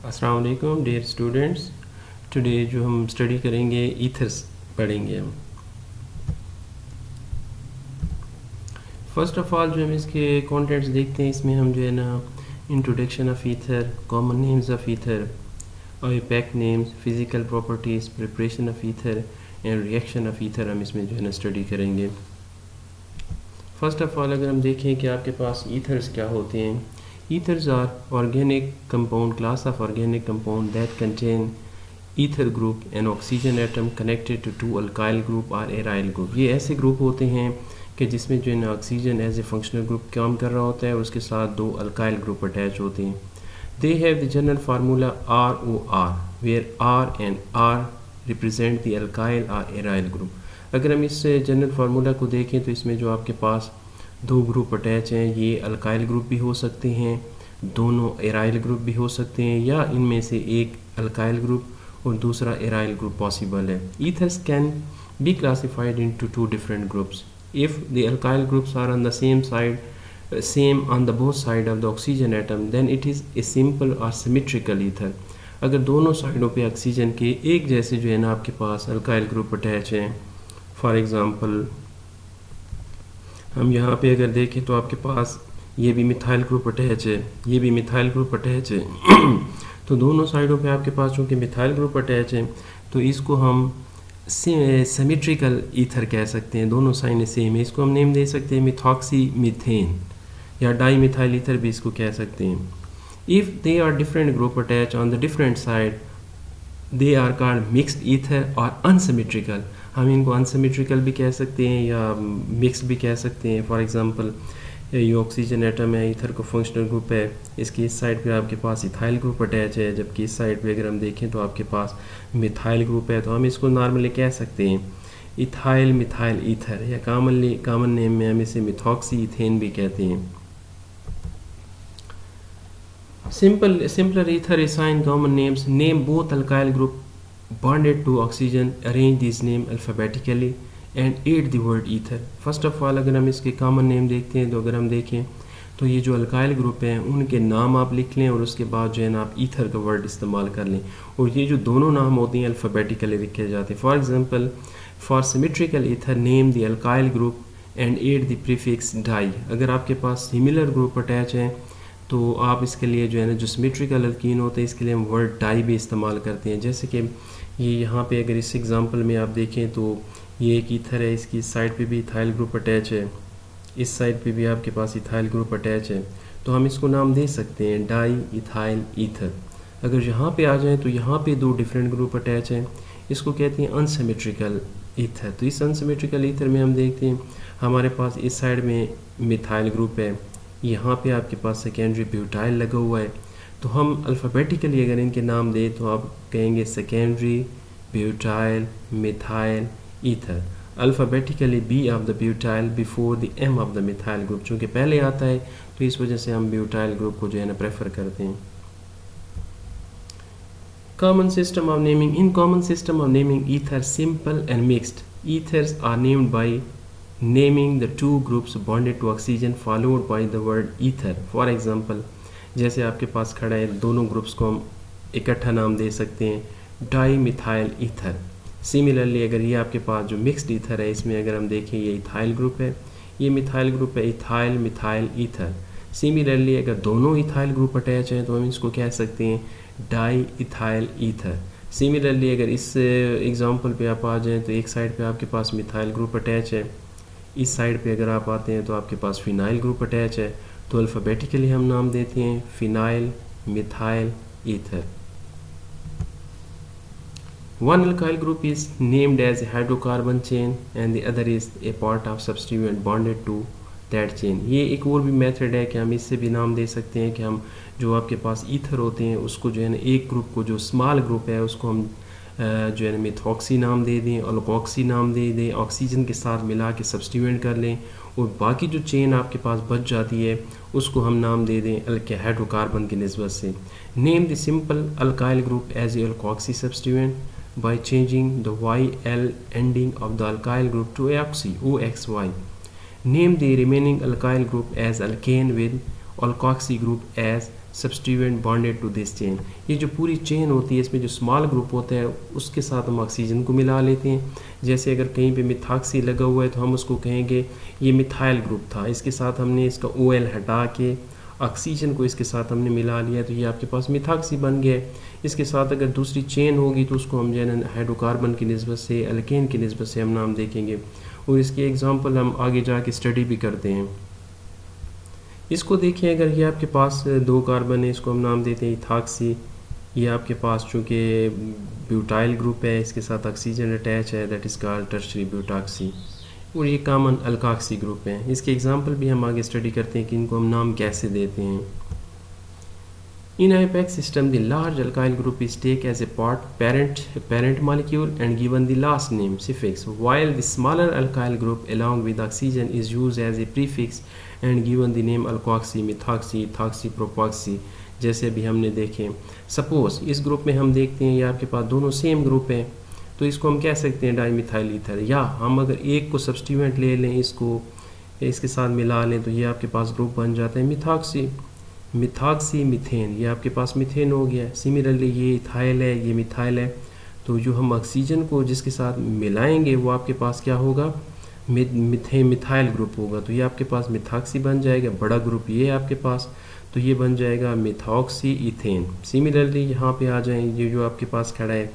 अस्सलाम वालेकुम dear students. Today जो हम स्टडी करेंगे ईथर्स पढ़ेंगे हम। फर्स्ट ऑफ ऑल जो हम इसके कंटेंट्स देखते हैं, इसमें हम जो है ना introduction of ether, common names of ether, IUPAC names, physical properties, preparation of ether and reaction of ether हम इसमें जो है ना स्टडी करेंगे। फर्स्ट ऑफ ऑल अगर हम देखें कि आपके पास ईथर्स क्या होते हैं, ethers are organic compound, class of organic compound that contain ether group and oxygen atom connected to two alkyl group or aryl group। ये ऐसे ग्रुप होते हैं कि जिसमें जो है ना oxygen as a functional group काम कर रहा होता है और उसके साथ दो अल्काइल ग्रुप अटैच होते हैं। They have the general formula ROR where R and R represent the alkyl or aryl group। अगर हम इस जनरल फार्मूला को देखें तो इसमें जो आपके पास दो ग्रुप अटैच हैं, ये अल्काइल ग्रुप भी हो सकते हैं, दोनों एराइल ग्रुप भी हो सकते हैं, या इनमें से एक अल्काइल ग्रुप और दूसरा एराइल ग्रुप पॉसिबल है। Ethers can be classified into two different groups if the alkyl groups are on the same side, same on the both side of the oxygen atom, then it is a simple or symmetrical ether. अगर दोनों साइडों पे oxygen के एक जैसे जो है ना आपके पास अल्काइल ग्रुप अटैच हैं, फॉर एग्ज़ाम्पल हम यहाँ पे अगर देखें तो आपके पास ये भी मिथाइल ग्रुप अटैच है, ये भी मिथाइल ग्रुप अटैच है तो दोनों साइडों पे आपके पास चूँकि मिथाइल ग्रुप अटैच है तो इसको हम सिमेट्रिकल ईथर कह सकते हैं। दोनों साइड सेम है, इसको हम नेम दे सकते हैं मिथॉक्सी मीथेन या डाई मिथाइल ईथर भी इसको कह सकते हैं। If they are different group attach on the different side they are called mixed ether or unsymmetrical. हम इनको अनसिमेट्रिकल भी कह सकते हैं या मिक्स भी कह सकते हैं। फॉर एग्जांपल ये ऑक्सीजन एटम है, ईथर को फंक्शनल ग्रुप है, इसकी इस साइड पे आपके पास इथाइल ग्रुप अटैच है, जबकि इस साइड पे अगर हम देखें तो आपके पास मिथाइल ग्रुप है। तो हम इसको नॉर्मली कह सकते हैं इथाइल मिथाइल ईथर, या कॉमन नेम में हम इसे मिथॉक्सी इथेन भी कहते हैं। Simpler ether assign common names. Name both alkyl group bonded to oxygen. Arrange these names alphabetically and add the word ether. First of all अगर हम इसके common name देखते हैं तो अगर हम देखें तो ये जो अल्काइल ग्रुप हैं उनके नाम आप लिख लें और उसके बाद जो है ना आप ईथर का वर्ड इस्तेमाल कर लें, और ये जो दोनों नाम होते हैं अल्फ़ाबेटिकली लिखे जाते हैं। For example for symmetrical ether name the alkyl group and add the prefix di. अगर आपके पास सिमिलर ग्रुप अटैच हैं तो आप इसके लिए जो है ना जो सिमेट्रिकल अल्कीन होते हैं इसके लिए हम वर्ड डाई भी इस्तेमाल करते हैं। जैसे कि ये यहाँ पे अगर इस एग्जांपल में आप देखें तो ये एक ईथर है, इसकी साइड पे भी इथाइल ग्रुप अटैच है, इस साइड पे भी आपके पास इथाइल ग्रुप अटैच है, तो हम इसको नाम दे सकते हैं डाई इथाइल ईथर। अगर यहाँ पे आ जाएँ तो यहाँ पे दो डिफरेंट ग्रुप अटैच हैं, इसको कहते हैं अनसिमेट्रिकल ईथर। तो इस अनसिमेट्रिकल ईथर में हम देखते हैं हमारे पास इस साइड में मिथाइल ग्रुप है, यहाँ पे आपके पास सेकेंडरी ब्यूटाइल लगा हुआ है, तो हम अल्फ़ाबेटिकली अगर इनके नाम दें तो आप कहेंगे secondary butyl methyl ether. Alphabetically B of the butyl before the M of the methyl group, चूँकि पहले आता है तो इस वजह से हम ब्यूटाइल ग्रुप को जो है ना प्रेफर करते हैं। Common system of naming. In common system of naming ether simple and mixed ethers are named by naming the two groups bonded to oxygen followed by the word ether। for example जैसे आपके पास खड़ा है, दोनों groups को हम इकट्ठा नाम दे सकते हैं डाई मिथाइल ईथर। सिमिलरली अगर ये आपके पास जो मिक्स्ड ईथर है इसमें अगर हम देखें ये इथाइल ग्रुप है, ये मिथाइल ग्रुप है, इथाइल मिथाइल ईथर। सिमिलरली अगर दोनों इथाइल ग्रुप अटैच हैं तो हम इसको कह सकते हैं डाई इथाइल ईथर। सिमिलरली अगर इस एग्जाम्पल पे आप आ जाएँ तो एक साइड पे आपके पास मिथाइल ग्रुप अटैच है, इस साइड पे अगर आप आते हैं तो आपके पास फिनाइल ग्रुप अटैच है, तो अल्फ़ाबेटिकली हम नाम देते हैं phenyl methyl ether. One alkyl group is named as a hydrocarbon chain and the other is a part of substituent bonded to that chain. ये एक और भी मेथड है कि हम इससे भी नाम दे सकते हैं कि हम जो आपके पास ईथर होते हैं उसको जो है ना एक ग्रुप को जो स्मॉल ग्रुप है उसको हम जो है ना मिथॉक्सी नाम दे दें, अल्कोक्सी नाम दे दें, ऑक्सीजन के साथ मिला के सब्स्टिट्यूएंट कर लें, और बाकी जो चेन आपके पास बच जाती है उसको हम नाम दे दें हाइड्रोकार्बन की निस्बत से। Name the simple alkyl group as a alkoxy substituent by changing the YL ending of the alkyl group to OXY। Name the remaining alkyl group as alkane with alkoxy group as substituent bonded to this chain। ये जो पूरी chain होती है इसमें जो small group होता है उसके साथ हम ऑक्सीजन को मिला लेते हैं। जैसे अगर कहीं पे मिथाक्सी लगा हुआ है तो हम उसको कहेंगे ये मिथाइल ग्रुप था, इसके साथ हमने इसका OL हटा के ऑक्सीजन को इसके साथ हमने मिला लिया तो ये आपके पास मिथाक्सी बन गया है। इसके साथ अगर दूसरी चेन होगी तो उसको हम जो है ना हाइड्रोकार्बन की निस्बत से अल्केन की निस्बत से हम नाम देखेंगे और इसकी एग्जांपल हम आगे जाके स्टडी भी करते हैं। इसको देखिए, अगर ये आपके पास 2 कार्बन है इसको हम नाम देते हैं इथाक्सी। ये आपके पास चूँकि ब्यूटाइल ग्रुप है इसके साथ ऑक्सीजन अटैच है, दैट इज़ कॉल्ड टर्शरी ब्यूटाक्सी। और ये कॉमन अल्काक्सी ग्रुप है। इसके एग्जांपल भी हम आगे स्टडी करते हैं कि इनको हम नाम कैसे देते हैं। In IUPAC system, the large alkyl group is taken as a parent molecule and given the last name suffix, while the smaller alkyl group along with oxygen is used as a prefix and given the name alkoxy, methoxy, ethoxy, propoxy। जैसे भी हमने देखे, suppose इस group में हम देखते हैं ये आपके पास दोनों सेम ग्रुप हैं तो इसको हम कह सकते हैं डाईमिथाइल ईथर, या हम अगर एक को सब्स्टिट्यूएंट ले लें इसको इसके साथ मिला लें तो ये आपके पास ग्रुप बन जाता है मिथॉक्सी। मिथॉक्सी मीथेन, ये आपके पास मीथेन हो गया। सिमिलरली ये इथाइल है, ये मिथाइल है, तो जो हम ऑक्सीजन को जिसके साथ मिलाएंगे वो आपके पास क्या होगा, मिथाइल ग्रुप होगा। तो ये आपके पास मिथॉक्सी बन जाएगा, बड़ा ग्रुप ये है आपके पास, तो ये बन जाएगा मिथॉक्सी इथेन। सिमिलरली यहाँ पे आ जाएं, ये जो आपके पास खड़ा है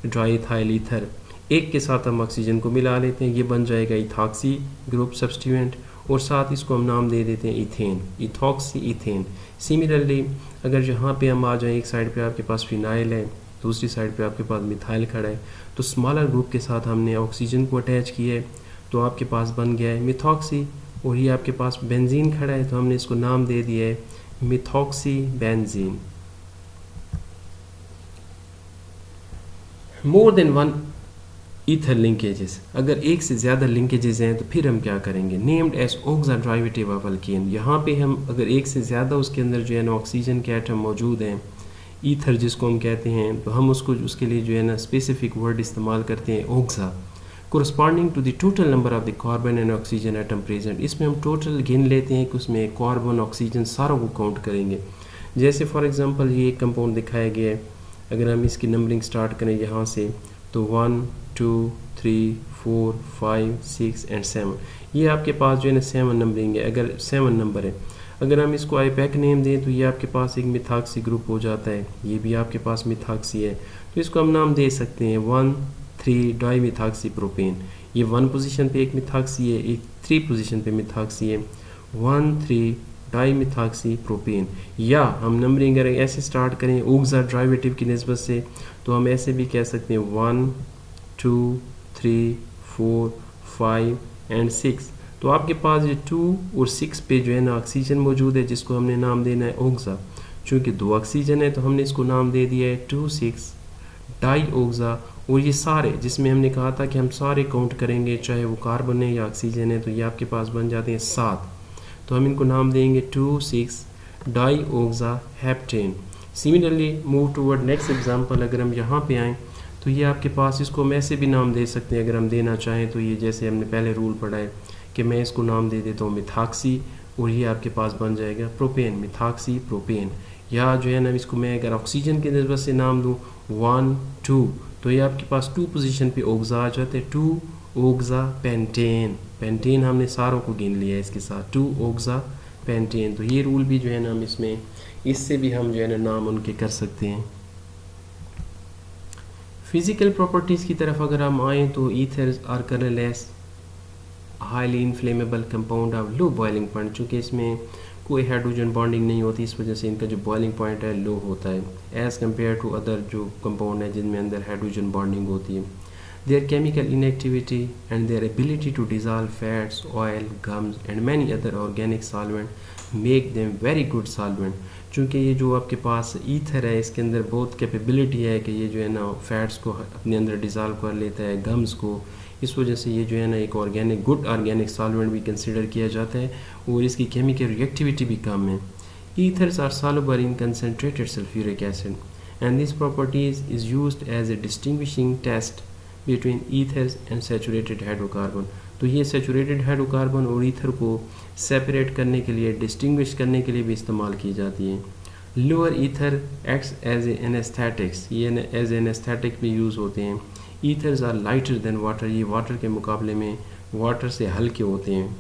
ड्राईथाइल ईथर, एक के साथ हम ऑक्सीजन को मिला लेते हैं, ये बन जाएगा इथॉक्सी ग्रुप सब्स्टिट्यूएंट और साथ इसको हम नाम दे देते हैं इथेन, इथॉक्सी इथेन। सिमिलरली अगर यहाँ पे हम आ जाएं, एक साइड पे आपके पास फिनाइल है, दूसरी साइड पे आपके पास मिथाइल खड़ा है, तो स्मॉलर ग्रुप के साथ हमने ऑक्सीजन को अटैच किया है तो आपके पास बन गया है मिथॉक्सी। और ये आपके पास बेंजीन खड़ा है तो हमने इसको नाम दे दिया है methoxy benzene. More than one ether linkages, अगर एक से ज़्यादा लिंकेजेस हैं तो फिर हम क्या करेंगे, named as oxa derivative of alkane. यहाँ पे हम अगर एक से ज़्यादा उसके अंदर जो है ना ऑक्सीजन के एटम मौजूद हैं, ईथर जिसको हम कहते हैं, तो हम उसको उसके लिए जो है ना स्पेसिफिक वर्ड इस्तेमाल करते हैं oxa, corresponding to the total number of the carbon and oxygen atom present. इसमें हम टोटल गिन लेते हैं कि उसमें कार्बन ऑक्सीजन सारों को काउंट करेंगे। जैसे फॉर एग्जांपल ये एक कंपाउंड दिखाया गया है, अगर हम इसकी नंबरिंग स्टार्ट करें यहाँ से तो 1 2 3 4 5 6 एंड 7, ये आपके पास जो है ना 7 नंबरिंग है। अगर 7 नंबर है, अगर हम इसको आईपैक नेम दें तो ये आपके पास एक मिथॉक्सी ग्रुप हो जाता है, ये भी आपके पास मिथॉक्सी है, तो इसको हम नाम दे सकते हैं 1,3 डाईमिथॉक्सी प्रोपेन। ये 1 पोजीशन पे एक मिथॉक्सी है, एक 3 पोजीशन पे मिथॉक्सी है, 1,3 डाईमिथॉक्सी प्रोपेन। या हम नंबरिंग अगर ऐसे स्टार्ट करें ऑक्सा डेरिवेटिव की निस्बत से तो हम ऐसे भी कह सकते हैं 1 2 3 4 5 एंड 6। तो आपके पास ये 2 और 6 पे जो है ना ऑक्सीजन मौजूद है जिसको हमने नाम देना है ऑक्सा। चूँकि 2 ऑक्सीजन है तो हमने इसको नाम दे दिया है 2,6 डाई ऑक्सा। और ये सारे जिसमें हमने कहा था कि हम सारे काउंट करेंगे चाहे वो कार्बन है या ऑक्सीजन है, तो ये आपके पास बन जाते हैं 7, तो हम इनको नाम देंगे 2,6 di oxa heptane. Similarly move toward next example, अगर हम यहाँ पे आएँ तो ये आपके पास इसको हम ऐसे भी नाम दे सकते हैं अगर हम देना चाहें, तो ये जैसे हमने पहले रूल पढ़ा है कि मैं इसको नाम दे देता हूँ मिथॉक्सी और ये आपके पास बन जाएगा प्रोपेन, मिथॉक्सी प्रोपेन। या जो है ना इसको मैं अगर ऑक्सीजन की निस्बत से नाम दूँ 1 2, तो ये आपके पास 2 पोजीशन पे ऑक्सा आ जाते हैं, 2 ऑक्सा पेंटेन। पेंटेन हमने सारों को गिन लिया है इसके साथ, 2 ऑक्सा पेंटेन। तो ये रूल भी जो है ना हम इसमें इससे भी हम जो है ना नाम उनके कर सकते हैं। फिजिकल प्रॉपर्टीज़ की तरफ अगर हम आएँ तो ethers are colourless, highly inflammable compound of low boiling point. चूँकि इसमें कोई हाइड्रोजन बॉन्डिंग नहीं होती, इस वजह से इनका जो बॉइलिंग पॉइंट है लो होता है एज़ कम्पेयर टू अदर जो कंपाउंड है जिनमें अंदर हाइड्रोजन बॉन्डिंग होती है। Their chemical inactivity and their ability to dissolve fats, oil, gums and many other organic solvent make them very good solvent। चूँकि ये जो आपके पास ईथर है इसके अंदर बहुत कैपेबिलिटी है कि ये जो है ना फैट्स को अपने अंदर डिज़ोल्व कर लेता है, गम्स को, इस वजह से ये जो है ना एक ऑर्गेनिक गुड ऑर्गेनिक सॉल्वेंट भी कंसिडर किया जाता है और इसकी केमिकल रिएक्टिविटी भी कम है। Ethers are soluble in concentrated sulfuric acid and this properties is used as a distinguishing test between ethers and saturated hydrocarbon। तो ये सैचुरेटेड हाइड्रोकार्बन और ईथर को सेपरेट करने के लिए, डिस्टिंग्विश करने के लिए भी इस्तेमाल की जाती है। Lower ether acts as anaesthetics, ये एज एनेस्थेटिक भी यूज़ होते हैं. Ethers are lighter than water, ये वाटर के मुकाबले में वाटर से हल्के होते हैं.